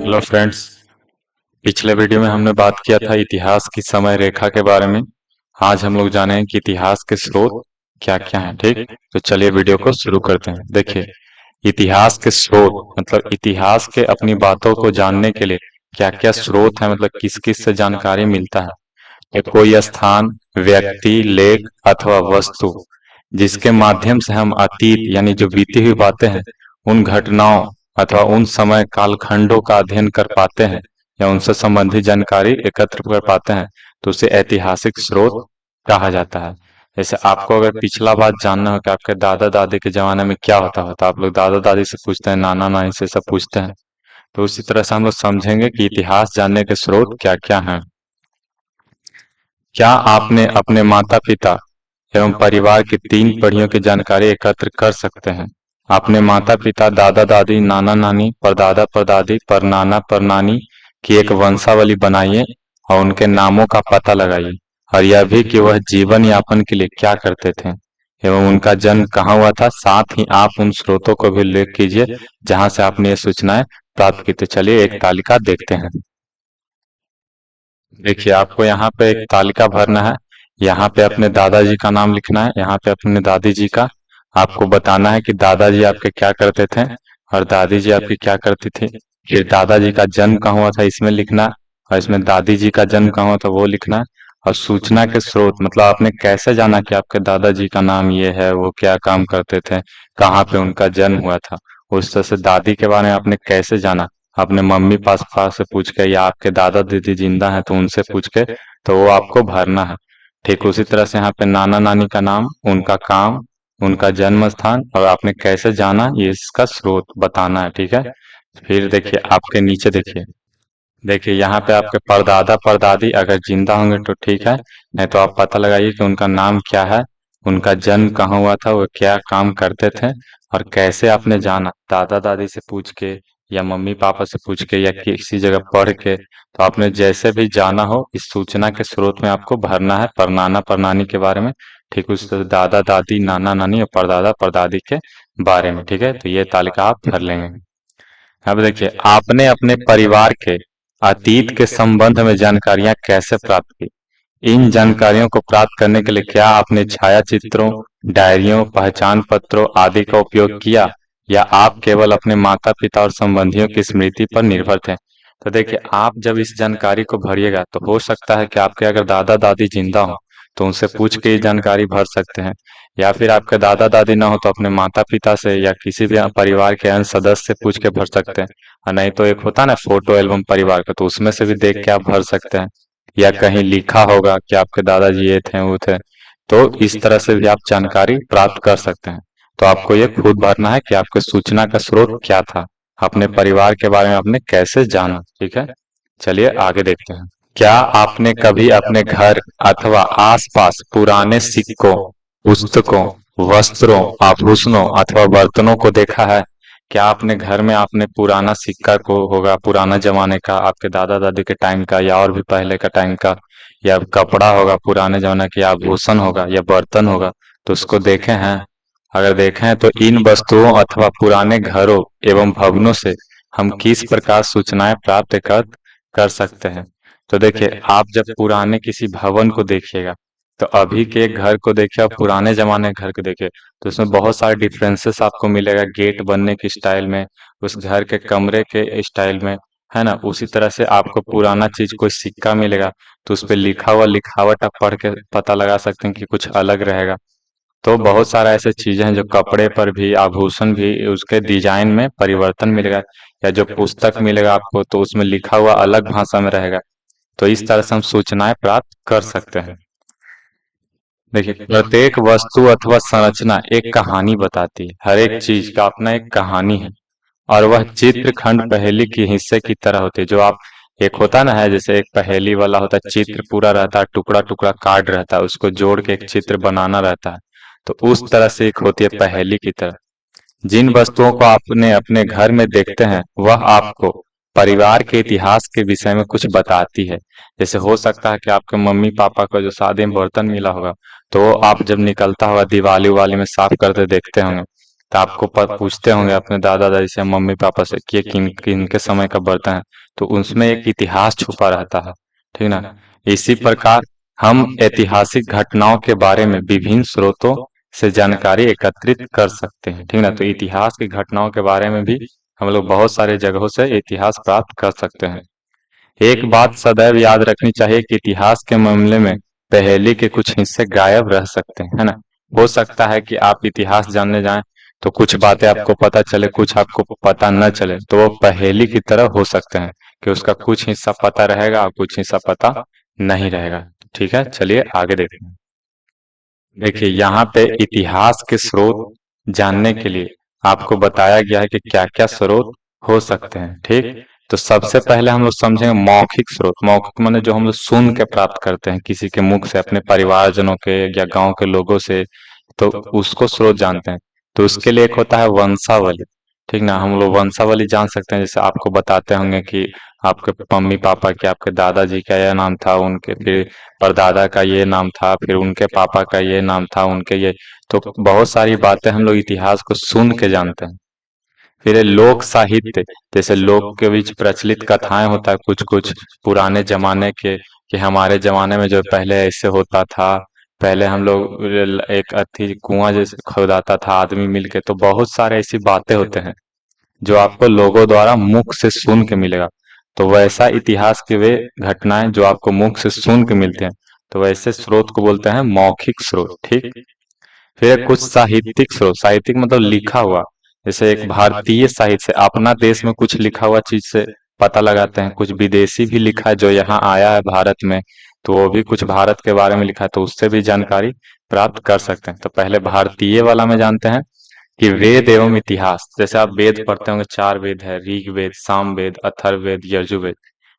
Hello friends. पिछले video में हमने बात किया था इतिहास की समय रेखा के बारे में। आज हम लोग जानेंगे कि इतिहास के स्रोत क्या क्या हैं। ठीक, तो चलिए वीडियो को शुरू करते हैं। देखिए, इतिहास के स्रोत मतलब इतिहास के अपनी बातों को जानने के लिए क्या क्या स्रोत है, मतलब किस किस से जानकारी मिलता है। तो कोई स्थान, व्यक्ति, लेख अथवा वस्तु जिसके माध्यम से हम अतीत यानी जो बीती हुई बातें हैं, उन घटनाओं अथवा उन समय कालखंडों का अध्ययन कर पाते हैं या उनसे संबंधित जानकारी एकत्र कर पाते हैं, तो उसे ऐतिहासिक स्रोत कहा जाता है। जैसे आपको अगर पिछला बात जानना हो कि आपके दादा दादी के जमाने में क्या होता होता, आप लोग दादा दादी से पूछते हैं, नाना नानी से सब पूछते हैं। तो उसी तरह से हम लोग समझेंगे कि इतिहास जानने के स्रोत क्या क्या हैं। क्या आपने अपने माता पिता एवं परिवार की 3 पीढ़ियों की जानकारी एकत्र कर सकते हैं? अपने माता पिता, दादा दादी, नाना नानी, परदादा परदादी, परनाना परनानी की एक वंशावली बनाइए और उनके नामों का पता लगाइए, और यह भी कि वह जीवन यापन के लिए क्या करते थे एवं उनका जन्म कहाँ हुआ था। साथ ही आप उन स्रोतों को भी उल्लेख कीजिए जहां से आपने ये सूचनाएं प्राप्त की। तो चलिए एक तालिका देखते हैं। देखिए, आपको यहाँ पे एक तालिका भरना है। यहाँ पे अपने दादाजी का नाम लिखना है, यहाँ पे अपने दादी जी का। आपको बताना है कि दादाजी आपके क्या करते थे और दादी जी आपकी क्या करती थी। फिर दादाजी का जन्म कहाँ हुआ था इसमें लिखना है, और इसमें दादी जी का जन्म कहाँ हुआ था वो लिखना है। और सूचना के स्रोत मतलब आपने कैसे जाना कि आपके दादाजी का नाम ये है, वो क्या काम करते थे, कहाँ पे उनका जन्म हुआ था। उस तरह से दादी के बारे में आपने कैसे जाना, अपने मम्मी पापा से पूछ के या आपके दादा दीदी जिंदा हैं तो उनसे पूछ के, तो वो आपको भरना है। ठीक उसी तरह से यहाँ पे नाना नानी का नाम, उनका काम, उनका जन्म स्थान और आपने कैसे जाना, ये इसका स्रोत बताना है। ठीक है। फिर देखिए आपके नीचे देखिए, देखिए यहाँ पे आपके परदादा परदादी अगर जिंदा होंगे तो ठीक है, नहीं तो आप पता लगाइए कि उनका नाम क्या है, उनका जन्म कहाँ हुआ था, वो क्या काम करते थे और कैसे आपने जाना, दादा दादी से पूछ के या मम्मी पापा से पूछ के या किसी जगह पढ़ के। तो आपने जैसे भी जाना हो इस सूचना के स्रोत में आपको भरना है परनाना परनानी के बारे में। ठीक उस तरह दादा दादी, नाना नानी और परदादा परदादी के बारे में। ठीक है, तो ये तालिका आप भर लेंगे। अब देखिए, आपने अपने परिवार के अतीत के संबंध में जानकारियां कैसे प्राप्त की। इन जानकारियों को प्राप्त करने के लिए क्या आपने छायाचित्रों, डायरियों, पहचान पत्रों आदि का उपयोग किया, या आप केवल अपने माता पिता और संबंधियों की स्मृति पर निर्भर थे। तो देखिए, आप जब इस जानकारी को भरिएगा तो हो सकता है कि आपके अगर दादा दादी जिंदा हो तो उनसे पूछ के ये जानकारी भर सकते हैं, या फिर आपके दादा दादी ना हो तो अपने माता पिता से या किसी भी परिवार के अन्य सदस्य से पूछ के भर सकते हैं। और नहीं तो एक होता है ना फोटो एल्बम परिवार का, तो उसमें से भी देख के आप भर सकते हैं, या कहीं लिखा होगा कि आपके दादाजी ये थे वो थे। तो इस तरह से भी आप जानकारी प्राप्त कर सकते हैं। तो आपको ये खुद भरना है कि आपके सूचना का स्रोत क्या था, अपने परिवार के बारे में आपने कैसे जाना। ठीक है, चलिए आगे देखते हैं। क्या आपने कभी अपने घर अथवा आसपास पुराने सिक्कों, पुस्तकों, वस्त्रों, आभूषणों अथवा बर्तनों को देखा है? क्या आपने घर में आपने पुराना सिक्का को होगा, पुराना जमाने का, आपके दादा दादी के टाइम का या और भी पहले का टाइम का, या कपड़ा होगा पुराने जमाने का, या आभूषण होगा या बर्तन होगा, तो उसको देखे हैं? अगर देखें हैं तो इन वस्तुओं अथवा पुराने घरों एवं भवनों से हम किस प्रकार सूचनाएं प्राप्त कर सकते हैं। तो देखिए, आप जब पुराने किसी भवन को देखिएगा, तो अभी के घर को देखिए और पुराने जमाने के घर को देखिए, तो उसमें बहुत सारे डिफरेंसेस आपको मिलेगा, गेट बनने की स्टाइल में, उस घर के कमरे के स्टाइल में, है ना। उसी तरह से आपको पुराना चीज कोई सिक्का मिलेगा तो उस पे लिखा हुआ लिखावट आप पढ़ के पता लगा सकते हैं कि कुछ अलग रहेगा। तो बहुत सारा ऐसे चीजें हैं जो कपड़े पर भी, आभूषण भी, उसके डिजाइन में परिवर्तन मिलेगा, या जो पुस्तक मिलेगा आपको तो उसमें लिखा हुआ अलग भाषा में रहेगा। तो इस तरह से हम सूचनाएं प्राप्त कर सकते हैं। देखिए, प्रत्येक वस्तु अथवा संरचना एक कहानी बताती है, हर एक चीज का अपना एक कहानी है, और वह चित्र खंड पहेली के हिस्से की तरह होती है। जो आप एक होता ना है, जैसे एक पहेली वाला होता है, चित्र पूरा रहता है, टुकड़ा टुकड़ा कार्ड रहता है, उसको जोड़ के एक चित्र बनाना रहता है। तो उस तरह से एक होती है पहेली की तरह। जिन वस्तुओं को आपने अपने घर में देखते हैं वह आपको परिवार के इतिहास के विषय में कुछ बताती है। जैसे हो सकता है कि आपके मम्मी पापा को जो शादी में बर्तन मिला होगा, तो वो आप जब निकलता होगा दिवाली उवाली में साफ करते देखते होंगे, तो आपको पूछते होंगे अपने दादा दादी से, मम्मी पापा से कि ये किन किन के समय का बर्तन है, तो उसमें एक इतिहास छुपा रहता है, ठीक ना। इसी प्रकार हम ऐतिहासिक घटनाओं के बारे में विभिन्न स्रोतों से जानकारी एकत्रित कर सकते हैं, ठीक ना। तो इतिहास की घटनाओं के बारे में भी हम लोग बहुत सारे जगहों से इतिहास प्राप्त कर सकते हैं। एक बात सदैव याद रखनी चाहिए कि इतिहास के मामले में पहेली के कुछ हिस्से गायब रह सकते हैं, है ना। हो सकता है कि आप इतिहास जानने जाएं तो कुछ बातें आपको पता चले, कुछ आपको पता न चले, तो वो पहेली की तरह हो सकते हैं कि उसका कुछ हिस्सा पता रहेगा और कुछ हिस्सा पता नहीं रहेगा। ठीक है, चलिए आगे देखते हैं। देखिए यहाँ पे इतिहास के स्रोत जानने के लिए आपको बताया गया है कि क्या क्या स्रोत हो सकते हैं, ठीक। तो सबसे पहले हम लोग समझेंगे मौखिक स्रोत। मौखिक माने जो हम लोग सुन के प्राप्त करते हैं किसी के मुख से, अपने परिवारजनों के या गांव के लोगों से, तो उसको स्रोत जानते हैं। तो उसके लिए एक होता है वंशावली, ठीक ना। हम लोग वंशावली जान सकते हैं, जैसे आपको बताते होंगे कि आपके मम्मी पापा के, आपके दादाजी का यह नाम था, उनके फिर परदादा का ये नाम था, फिर उनके पापा का ये नाम था, उनके ये। तो बहुत सारी बातें हम लोग इतिहास को सुन के जानते हैं। फिर ये लोक साहित्य, जैसे लोक के बीच प्रचलित कथाएं होता है कुछ कुछ पुराने जमाने के, कि हमारे जमाने में जो पहले ऐसे होता था, पहले हम लोग एक अथी कुआं जैसे खोदाता था आदमी मिलके। तो बहुत सारे ऐसी बातें होते हैं जो आपको लोगों द्वारा मुख से सुन के मिलेगा। तो वैसा इतिहास के वे घटनाएं जो आपको मुख से सुन के मिलते हैं, तो वैसे स्रोत को बोलते हैं मौखिक स्रोत, ठीक। फिर कुछ साहित्यिक स्रोत। साहित्यिक मतलब लिखा हुआ, जैसे एक भारतीय साहित्य से, अपना देश में कुछ लिखा हुआ चीज से पता लगाते हैं। कुछ विदेशी भी लिखा है जो यहाँ आया है भारत में, तो वो भी कुछ भारत के बारे में लिखा है, तो उससे भी जानकारी प्राप्त कर सकते हैं। तो पहले भारतीय वाला में जानते हैं कि वेद एवं इतिहास। जैसे आप वेद पढ़ते होंगे, 4 वेद है, ऋग्वेद, सामवेद, अथर्ववेद, यजुर्वेद।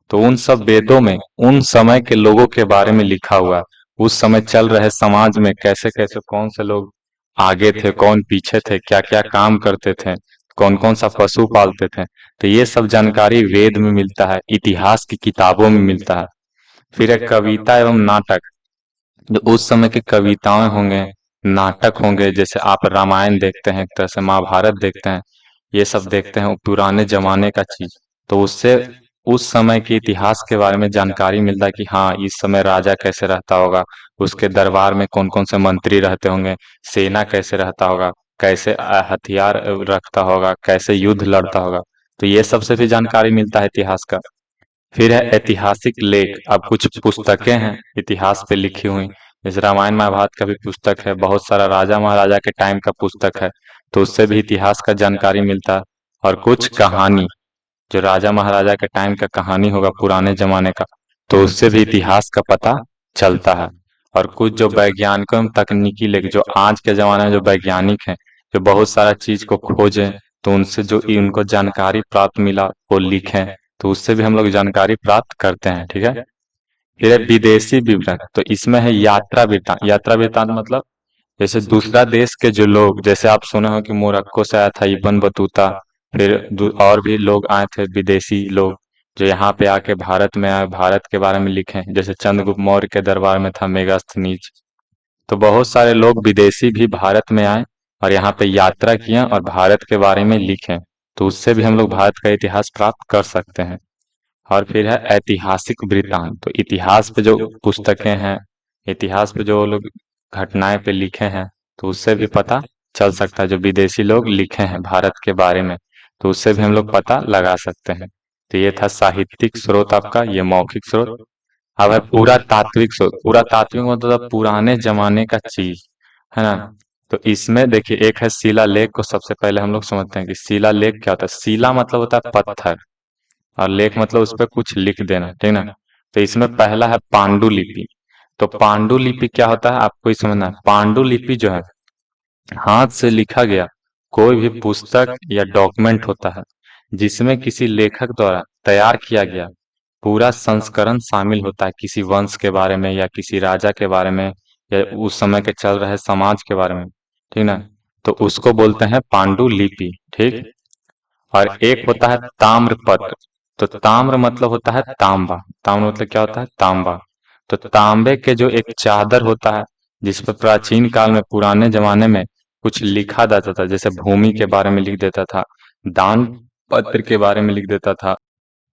तो उन सब वेदों में उन समय के लोगों के बारे में लिखा हुआ है। उस समय चल रहे समाज में कैसे कैसे कौन से लोग आगे थे, कौन पीछे थे, क्या क्या काम करते थे, कौन कौन सा पशु पालते थे। तो ये सब जानकारी वेद में मिलता है, इतिहास की किताबों में मिलता है। फिर है कविता एवं नाटक। जो उस समय की कविताएं होंगे, नाटक होंगे, जैसे आप रामायण देखते हैं, एक तरह से महाभारत देखते हैं, ये सब देखते हैं, वो पुराने जमाने का चीज। तो उससे उस समय के इतिहास के बारे में जानकारी मिलता है कि हाँ इस समय राजा कैसे रहता होगा, उसके दरबार में कौन कौन से मंत्री रहते होंगे, सेना कैसे रहता होगा, कैसे हथियार रखता होगा, कैसे युद्ध लड़ता होगा। तो ये सब से भी जानकारी मिलता है इतिहास का। फिर है ऐतिहासिक लेख। अब कुछ पुस्तकें हैं इतिहास पे लिखी हुई, जैसे रामायण महाभारत का भी पुस्तक है, बहुत सारा राजा महाराजा के टाइम का पुस्तक है, तो उससे भी इतिहास का जानकारी मिलता है। और कुछ कहानी, जो राजा महाराजा के टाइम का कहानी होगा पुराने जमाने का, तो उससे भी इतिहास का पता चलता है। और कुछ जो वैज्ञानिकों एवं तकनीकी लेख, जो आज के जमाने में जो वैज्ञानिक हैं, जो बहुत सारा चीज को खोजें, तो उनसे जो उनको जानकारी प्राप्त मिला वो लिखें, तो उससे भी हम लोग जानकारी प्राप्त करते हैं, ठीक है। फिर है विदेशी विवरण। तो इसमें है यात्रा वृत्तांत। यात्रा वृत्तांत मतलब जैसे दूसरा देश के जो लोग, जैसे आप सुने हो कि मोरक्को से आया था इब्न बतूता, फिर और भी लोग आए थे विदेशी लोग, जो यहाँ पे आके भारत में आए, भारत के बारे में लिखे। जैसे चंद्रगुप्त मौर्य के दरबार में था मेगास्थनीज। तो बहुत सारे लोग विदेशी भी भारत में आए और यहाँ पे यात्रा किए और भारत के बारे में लिखे, तो उससे भी हम लोग भारत का इतिहास प्राप्त कर सकते हैं। और फिर है ऐतिहासिक वृत्तांत। तो इतिहास पे जो पुस्तकें हैं, इतिहास पे जो लोग घटनाएं पे लिखे हैं, तो उससे भी पता चल सकता है, जो विदेशी लोग लिखे हैं भारत के बारे में, तो उससे भी हम लोग पता लगा सकते हैं। तो ये था साहित्यिक स्रोत आपका, ये मौखिक स्रोत। अब है पूरा तात्विक स्रोत। पूरा तात्विक मतलब पुराने जमाने का चीज, है ना। तो इसमें देखिए एक है शिलालेख को सबसे पहले हम लोग समझते हैं कि शिलालेख क्या होता है। शिला मतलब होता है पत्थर, और लेख मतलब उस पर कुछ लिख देना, ठीक ना। तो इसमें पहला है पांडुलिपि। तो पांडुलिपि क्या होता है आपको ही समझना है। पांडुलिपि जो है हाथ से लिखा गया कोई भी पुस्तक या डॉक्यूमेंट होता है, जिसमें किसी लेखक द्वारा तैयार किया गया पूरा संस्करण शामिल होता है, किसी वंश के बारे में या किसी राजा के बारे में या उस समय के चल रहे समाज के बारे में, ठीक ना। तो उसको बोलते हैं पांडुलिपि, ठीक। और एक होता है ताम्रपत्र। तो ताम्र मतलब होता है तांबा। ताम्र मतलब क्या होता है, तांबा। तो तांबे के जो एक चादर होता है, जिस पर प्राचीन काल में पुराने जमाने में कुछ लिखा जाता था, जैसे भूमि के बारे में लिख देता था, दान पत्र के बारे में लिख देता था,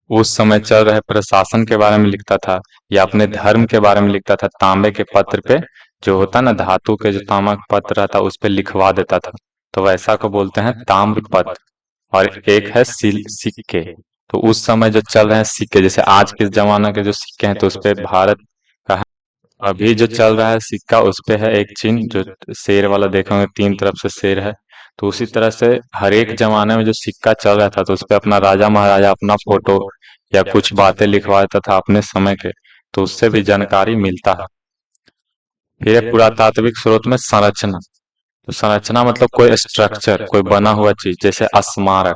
उस समय चल रहे प्रशासन के बारे में लिखता था, या अपने धर्म के बारे में लिखता था। तांबे के पत्र पे जो होता ना, धातु के जो तांबा का पत्र रहता उस पे लिखवा देता था, तो वैसा को बोलते हैं ताम्र पत्र। और एक है सिक्के। तो उस समय जो चल रहे हैं सिक्के, जैसे आज के जमाना के जो सिक्के हैं तो उस पे भारत का है। अभी जो चल रहा है सिक्का उस पे है एक चिन्ह, जो शेर वाला देखे होंगे, तीन तरफ से शेर है। तो उसी तरह से हर एक जमाने में जो सिक्का चल रहा था तो उस पे अपना राजा महाराजा अपना फोटो या कुछ बातें लिखवा देता था अपने समय के, तो उससे भी जानकारी मिलता है। फिर है पुरातात्विक स्रोत में संरचना। तो संरचना मतलब कोई स्ट्रक्चर, कोई बना हुआ चीज, जैसे स्मारक,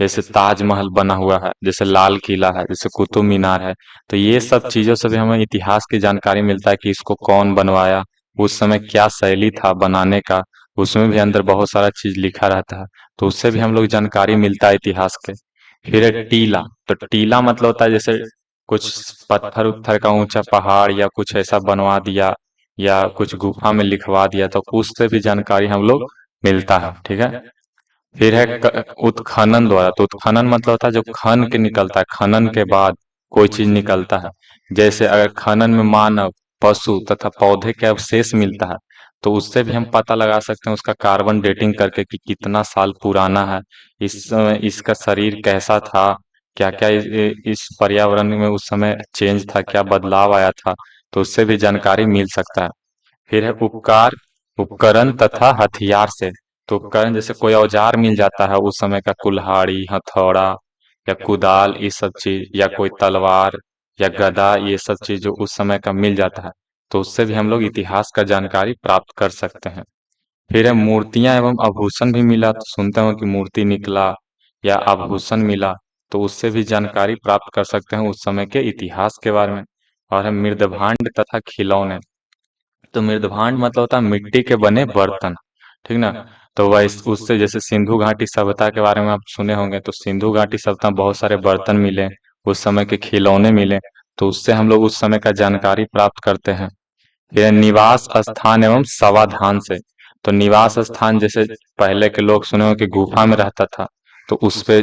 जैसे ताजमहल बना हुआ है, जैसे लाल किला है, जैसे कुतुब मीनार है। तो ये सब चीजों से भी हमें इतिहास की जानकारी मिलता है कि इसको कौन बनवाया, उस समय क्या शैली था बनाने का, उसमें भी अंदर बहुत सारा चीज लिखा रहता है। तो उससे भी हम लोग जानकारी मिलता है इतिहास के। फिर है टीला। तो टीला मतलब होता है जैसे कुछ पत्थर उत्थर का ऊंचा पहाड़ या कुछ ऐसा बनवा दिया, या कुछ गुफा में लिखवा दिया, तो उससे भी जानकारी हम लोग मिलता है। ठीक है। फिर है उत्खनन द्वारा। तो उत्खनन मतलब होता है जो खन के निकलता है, खनन के बाद कोई चीज निकलता है। जैसे अगर खनन में मानव, पशु तथा पौधे के अवशेष मिलता है, तो उससे भी हम पता लगा सकते हैं उसका कार्बन डेटिंग करके कि कितना साल पुराना है, इस समय इसका शरीर कैसा था, क्या क्या इस पर्यावरण में उस समय चेंज था, क्या बदलाव आया था। तो उससे भी जानकारी मिल सकता है। फिर है उपकार, उपकरण तथा हथियार से। तो उपकरण जैसे कोई औजार मिल जाता है उस समय का, कुल्हाड़ी, हथौड़ा या कुदाल, ये सब चीज, या कोई तलवार या गदा, ये सब चीज जो उस समय का मिल जाता है, तो उससे भी हम लोग इतिहास का जानकारी प्राप्त कर सकते हैं। फिर है मूर्तियां एवं आभूषण भी मिला। तो सुनते हो कि मूर्ति निकला या आभूषण मिला, तो उससे भी जानकारी प्राप्त कर सकते हैं उस समय के इतिहास के बारे में। और है मृदभांड तथा खिलौने। तो मृदभांड मतलब होता है मिट्टी के बने बर्तन, ठीक ना। तो वह उससे जैसे सिंधु घाटी सभ्यता के बारे में आप सुने होंगे, तो सिंधु घाटी सभ्यता में बहुत सारे बर्तन मिले, उस समय के खिलौने मिले, तो उससे हम लोग उस समय का जानकारी प्राप्त करते हैं। फिर निवास स्थान एवं समाधान से। तो निवास स्थान जैसे पहले के लोग सुने हो कि गुफा में रहता था, तो उस पे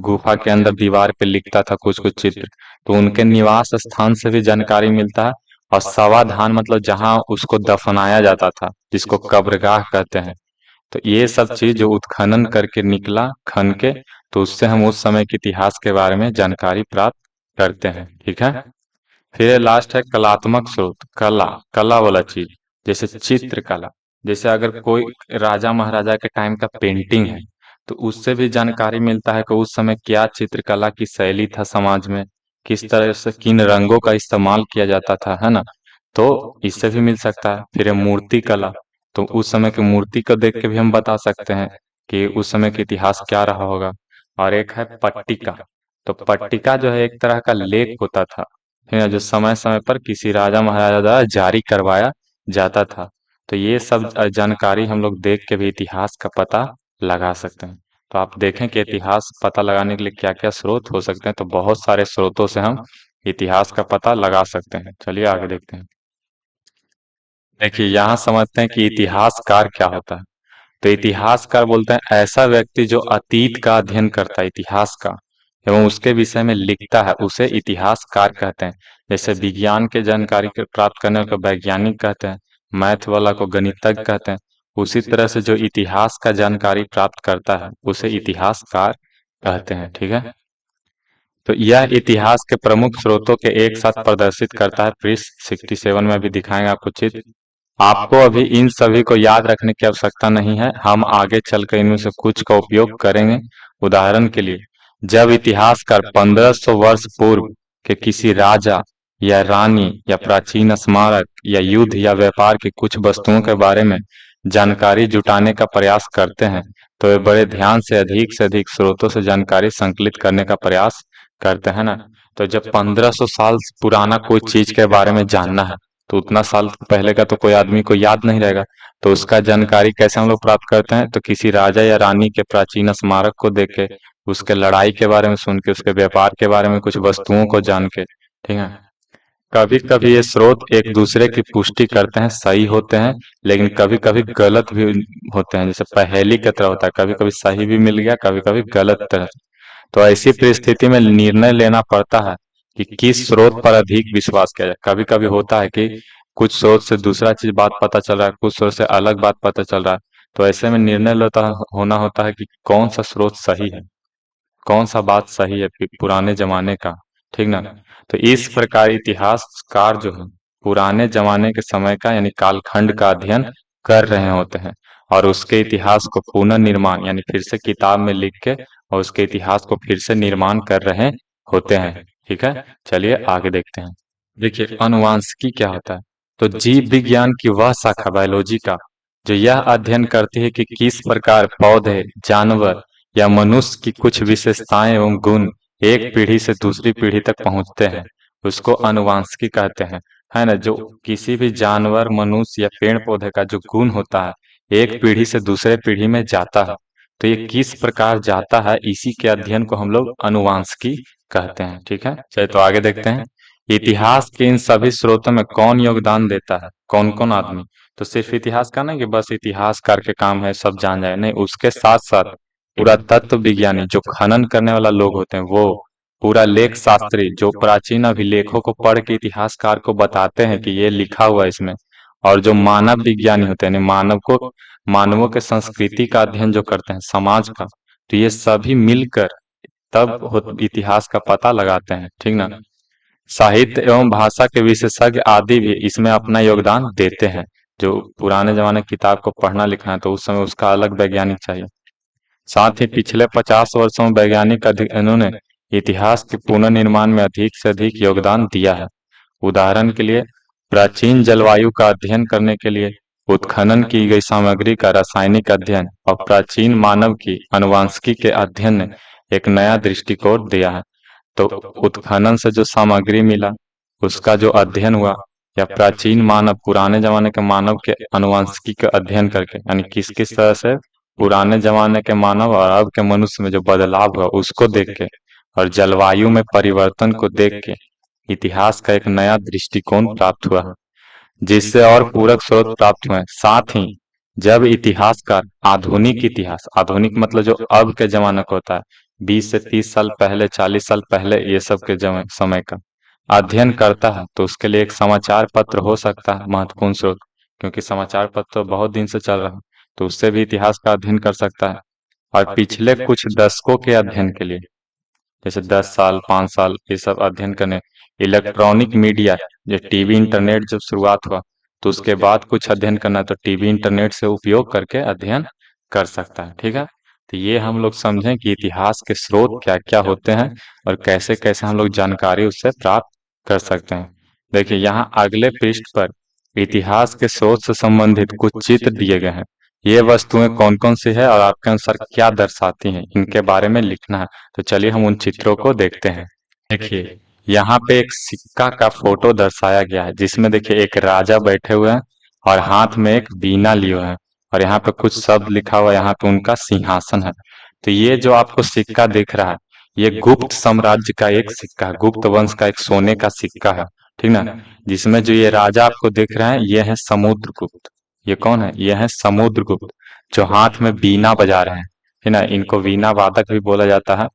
गुफा के अंदर दीवार पे लिखता था कुछ कुछ चित्र, तो उनके निवास स्थान से भी जानकारी मिलता है। और समाधान मतलब जहाँ उसको दफनाया जाता था, जिसको कब्रगाह कहते हैं। तो ये सब चीज जो उत्खनन करके निकला खन के, तो उससे हम उस समय के इतिहास के बारे में जानकारी प्राप्त करते हैं। ठीक है। फिर लास्ट है कलात्मक स्रोत। कला, कला वाला चीज, जैसे चित्रकला। जैसे अगर कोई राजा महाराजा के टाइम का पेंटिंग है, तो उससे भी जानकारी मिलता है कि उस समय क्या चित्रकला की शैली था समाज में, किस तरह से किन रंगों का इस्तेमाल किया जाता था, है ना। तो इससे भी मिल सकता है। फिर है मूर्ति कला। तो उस समय की मूर्ति को देख के भी हम बता सकते हैं कि उस समय का इतिहास क्या रहा होगा। और एक है पट्टिका। तो पट्टिका जो है एक तरह का लेख होता था, है ना, जो समय समय पर किसी राजा महाराजा द्वारा जारी करवाया जाता था। तो ये सब जानकारी हम लोग देख के भी इतिहास का पता लगा सकते हैं। तो आप देखें कि इतिहास पता लगाने के लिए क्या क्या स्रोत हो सकते हैं, तो बहुत सारे स्रोतों से हम इतिहास का पता लगा सकते हैं। चलिए आगे देखते हैं। देखिए यहाँ समझते हैं कि इतिहासकार क्या होता है। तो इतिहासकार बोलते हैं ऐसा व्यक्ति जो अतीत का अध्ययन करता है, इतिहास का, एवं उसके विषय में लिखता है, उसे इतिहासकार कहते हैं। जैसे विज्ञान के जानकारी के प्राप्त करने को वैज्ञानिक कहते हैं, मैथ वाला को गणितज्ञ कहते हैं। उसी तरह से जो इतिहास का जानकारी प्राप्त करता है उसे इतिहासकार कहते हैं। ठीक है। तो यह इतिहास के प्रमुख स्रोतों के एक साथ प्रदर्शित करता है। पृष्ठ 67 में भी दिखाएंगे आपको चित्र। आपको अभी इन सभी को याद रखने की आवश्यकता नहीं है, हम आगे चलकर इनमें से कुछ का उपयोग करेंगे। उदाहरण के लिए, जब इतिहासकार 1500 वर्ष पूर्व के किसी राजा या रानी या प्राचीन स्मारक या युद्ध या व्यापार की कुछ वस्तुओं के बारे में जानकारी जुटाने का प्रयास करते हैं, तो वे बड़े ध्यान से अधिक स्रोतों से जानकारी संकलित करने का प्रयास करते हैं ना। तो जब 1500 साल पुराना कोई चीज के बारे में जानना है, तो उतना साल पहले का तो कोई आदमी को याद नहीं रहेगा। तो उसका जानकारी कैसे हम लोग प्राप्त करते हैं, तो किसी राजा या रानी के प्राचीन स्मारक को देख के, उसके लड़ाई के बारे में सुन के, उसके व्यापार के बारे में कुछ वस्तुओं को जान के। ठीक है। कभी कभी ये स्रोत एक दूसरे की पुष्टि करते हैं, सही होते हैं, लेकिन कभी कभी गलत भी होते हैं। जैसे पहेली की तरह होता है, कभी कभी सही भी मिल गया, कभी कभी गलत तरह। तो ऐसी परिस्थिति में निर्णय लेना पड़ता है कि किस स्रोत पर अधिक विश्वास किया जाए। कभी कभी होता है कि कुछ स्रोत से दूसरा चीज बात पता चल रहा है, कुछ स्रोत से अलग बात पता चल रहा है। तो ऐसे में निर्णय लेता होना होता है कि कौन सा स्रोत सही है, कौन सा बात सही है पुराने जमाने का, ठीक ना। तो इस प्रकार इतिहासकार जो है पुराने जमाने के समय का यानी कालखंड का अध्ययन कर रहे होते हैं, और उसके इतिहास को पुनर्निर्माण यानी फिर से किताब में लिख के और उसके इतिहास को फिर से निर्माण कर रहे होते हैं। ठीक है, चलिए आगे देखते हैं। देखिए अनुवांशिकी क्या होता है। तो जीव विज्ञान की वह शाखा बायोलॉजी का जो यह अध्ययन करती है कि किस प्रकार पौधे, जानवर या मनुष्य की कुछ विशेषताएं एवं गुण एक पीढ़ी से दूसरी पीढ़ी तक पहुंचते हैं, उसको अनुवांशिकी कहते हैं। है ना, जो किसी भी जानवर, मनुष्य या पेड़ पौधे का जो गुण होता है एक पीढ़ी से दूसरे पीढ़ी में जाता है, तो ये किस प्रकार जाता है, इसी के अध्ययन को हम लोग अनुवांशिकी कहते हैं। ठीक है, चलिए तो आगे देखते हैं। इतिहास के इन सभी स्रोतों में कौन योगदान देता है, कौन कौन आदमी। तो सिर्फ इतिहास का नहीं कि बस इतिहासकार के काम है सब जान जाए, नहीं, उसके साथ साथ पुरातत्व विज्ञानी जो खनन करने वाला लोग होते हैं वो, पूरा लेख शास्त्री जो प्राचीन अभिलेखों को पढ़ के इतिहासकार को बताते हैं कि ये लिखा हुआ है इसमें, और जो मानव विज्ञानी होते हैं यानी मानवों के संस्कृति का अध्ययन जो करते हैं, समाज का, तो ये सभी मिलकर तब इतिहास का पता लगाते हैं। ठीक ना। साहित्य एवं भाषा के विशेषज्ञ आदि भी इसमें अपना योगदान देते हैं। जो पुराने जमाने की किताब को पढ़ना लिखना है तो उस समय उसका अलग वैज्ञानिक चाहिए। साथ ही पिछले 50 वर्षों में वैज्ञानिक अध्ययनों ने इतिहास के पुनर्निर्माण में अधिक से अधिक योगदान दिया है। उदाहरण के लिए प्राचीन जलवायु का अध्ययन करने के लिए उत्खनन की गई सामग्री का रासायनिक अध्ययन और प्राचीन मानव की अनुवांशिकी के अध्ययन ने एक नया दृष्टिकोण दिया है। तो उत्खनन से जो सामग्री मिला उसका जो अध्ययन हुआ, या प्राचीन मानव पुराने जमाने के मानव के अनुवांशिकी का अध्ययन करके, यानी किस किस तरह से पुराने जमाने के मानव और अब के मनुष्य में जो बदलाव हुआ उसको देख के, और जलवायु में परिवर्तन को देख के इतिहास का एक नया दृष्टिकोण प्राप्त हुआ है, जिससे और पूरक स्रोत प्राप्त हुए। साथ ही जब इतिहासकार आधुनिक इतिहास, आधुनिक मतलब जो अब के जमाने का होता है, 20 से 30 साल पहले, 40 साल पहले ये सब के समय का अध्ययन करता है, तो उसके लिए एक समाचार पत्र हो सकता है महत्वपूर्ण स्रोत, क्योंकि समाचार पत्र तो बहुत दिन से चल रहा है, तो उससे भी इतिहास का अध्ययन कर सकता है। और पिछले कुछ दशकों के अध्ययन के लिए, जैसे 10 साल, 5 साल, ये सब अध्ययन करने, इलेक्ट्रॉनिक मीडिया, जो टीवी, इंटरनेट जब शुरुआत हुआ तो उसके बाद कुछ अध्ययन करना है तो टीवी, इंटरनेट से उपयोग करके अध्ययन कर सकता है। ठीक है, तो ये हम लोग समझें कि इतिहास के स्रोत क्या क्या होते हैं और कैसे कैसे हम लोग जानकारी उससे प्राप्त कर सकते हैं। देखिए यहाँ अगले पृष्ठ पर इतिहास के स्रोत से संबंधित कुछ चित्र दिए गए हैं। ये वस्तुएं कौन कौन सी है और आपके अनुसार क्या दर्शाती हैं, इनके बारे में लिखना है। तो चलिए हम उन चित्रों को देखते हैं। देखिए यहाँ पे एक सिक्का का फोटो दर्शाया गया है, जिसमें देखिए एक राजा बैठे हुए हैं और हाथ में एक बीना लिए हुए हैं, और यहाँ पे कुछ शब्द लिखा हुआ है, यहाँ पे उनका सिंहासन है। तो ये जो आपको सिक्का दिख रहा है ये गुप्त साम्राज्य का एक सिक्का है, गुप्त वंश का एक सोने का सिक्का है। ठीक ना। जिसमें जो ये राजा आपको दिख रहे हैं ये है समुद्रगुप्त। ये कौन है, ये है समुद्रगुप्त, जो हाथ में बीना बजा रहे हैं। है ना, इनको वीणा वादक भी बोला जाता है।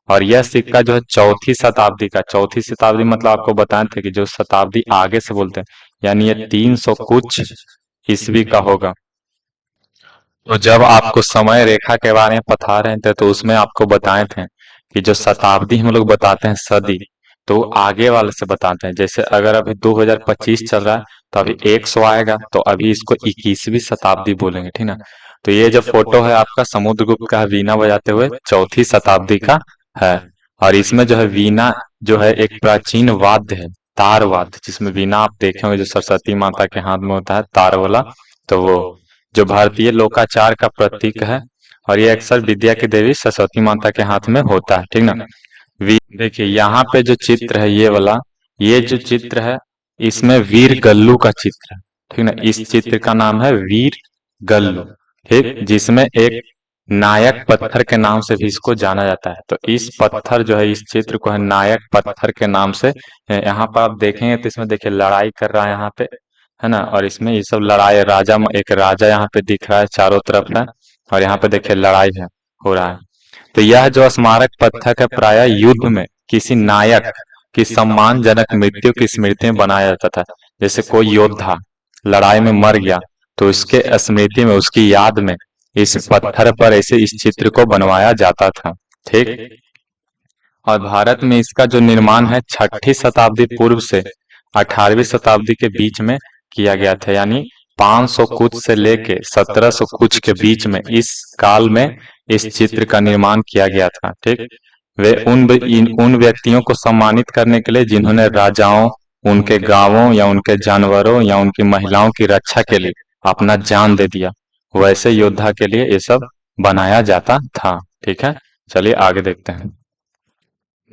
और यह सिक्का जो है चौथी शताब्दी का, चौथी शताब्दी मतलब आपको बताए थे कि जो शताब्दी आगे से बोलते हैं, यानी ये 300 कुछ ईस्वी का होगा। तो जब आपको समय रेखा के बारे में बता रहे थे तो उसमें आपको बताए थे कि जो शताब्दी हम लोग बताते हैं सदी, तो आगे वाले से बताते हैं। जैसे अगर अभी 2025 चल रहा है तो अभी 100 आएगा, तो अभी इसको 21वीं शताब्दी बोलेंगे। ठीक ना। तो ये जो फोटो है आपका समुद्रगुप्त का वीणा बजाते हुए चौथी शताब्दी का है। और इसमें जो है वीणा जो है एक प्राचीन वाद्य है, तार वाद्य, जिसमें वीणा आप देखे होंगे जो सरस्वती माता के हाथ में होता है तार वाला, तो वो जो भारतीय लोकाचार का प्रतीक है, और ये अक्सर विद्या की देवी सरस्वती माता के हाथ में होता है। ठीक ना। देखिए यहाँ पे जो चित्र है ये वाला, ये जो चित्र है इसमें वीर गल्लू का चित्र है। ठीक ना, इस चित्र का नाम है वीर गल्लू। ठीक, जिसमें एक नायक पत्थर के नाम से भी इसको जाना जाता है। तो इस पत्थर जो है, इस चित्र को है नायक पत्थर के नाम से। यहाँ पर आप देखेंगे तो इसमें देखिए लड़ाई कर रहा है यहाँ पे, है ना। और इसमें ये सब लड़ाई, राजा, एक राजा यहाँ पे दिख रहा है चारों तरफ है, और यहाँ पे देखिए लड़ाई है, हो रहा है। तो यह जो स्मारक पत्थर है प्राय युद्ध में किसी नायक की सम्मानजनक मृत्यु की स्मृति में बनाया जाता था। जैसे कोई योद्धा लड़ाई में मर गया तो उसके स्मृति में, उसकी याद में इस पत्थर पर ऐसे इस चित्र को बनवाया जाता था। ठीक। और भारत में इसका जो निर्माण है 6ठी शताब्दी पूर्व से 18वीं शताब्दी के बीच में किया गया था। यानी 500 कुछ से लेके 1700 कुछ के बीच में इस काल में इस चित्र का निर्माण किया गया था। ठीक। वे उन व्यक्तियों को सम्मानित करने के लिए जिन्होंने राजाओं, उनके गांवों या उनके जानवरों या उनकी महिलाओं की रक्षा के लिए अपना जान दे दिया, वैसे योद्धा के लिए ये सब बनाया जाता था। ठीक है, चलिए आगे देखते हैं।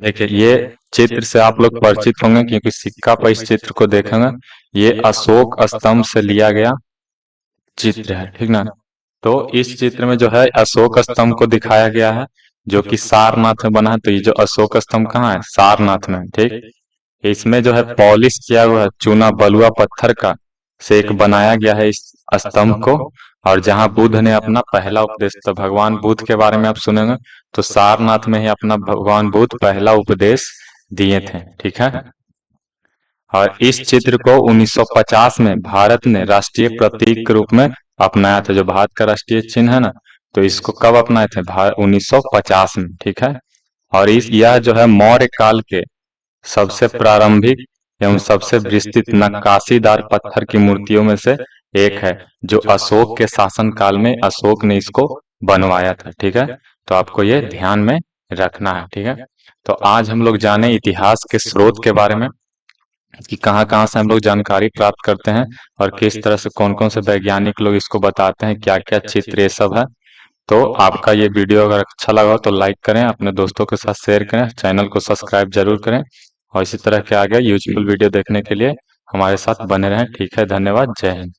देखिए ये चित्र से आप लोग परिचित होंगे क्योंकि सिक्का पर इस चित्र को देखेंगे। ये अशोक स्तंभ से लिया गया चित्र है, ठीक ना। तो इस चित्र में जो है अशोक स्तंभ को दिखाया गया है जो कि सारनाथ में बना है। तो ये जो अशोक स्तंभ कहाँ है? सारनाथ में। ठीक। इसमें जो है पॉलिश किया हुआ चूना बलुआ पत्थर का से एक बनाया गया है इस स्तंभ को। और जहाँ बुद्ध ने अपना पहला उपदेश, तो भगवान बुद्ध के बारे में आप सुनेंगे तो सारनाथ में ही अपना भगवान बुद्ध पहला उपदेश दिए थे। ठीक है। और इस चित्र को 1950 में भारत ने राष्ट्रीय प्रतीक के रूप में अपनाया था। जो भारत का राष्ट्रीय चिन्ह है ना, तो इसको कब अपनाए थे? 1950 में। ठीक है। और यह जो है मौर्य काल के सबसे प्रारंभिक एवं सबसे विस्तृत नक्काशीदार पत्थर की मूर्तियों में से एक है, जो अशोक के शासन काल में अशोक ने इसको बनवाया था। ठीक है, तो आपको ये ध्यान में रखना है। ठीक है, तो आज हम लोग जाने इतिहास के स्रोत के बारे में कि कहाँ कहाँ से हम लोग जानकारी प्राप्त करते हैं और किस तरह से कौन कौन से वैज्ञानिक लोग इसको बताते हैं, क्या क्या चित्र ये सब है। तो आपका ये वीडियो अगर अच्छा लगा हो तो लाइक करें, अपने दोस्तों के साथ शेयर करें, चैनल को सब्सक्राइब जरूर करें और इसी तरह के आगे यूजफुल वीडियो देखने के लिए हमारे साथ बने रहें। ठीक है, धन्यवाद, जय हिंद।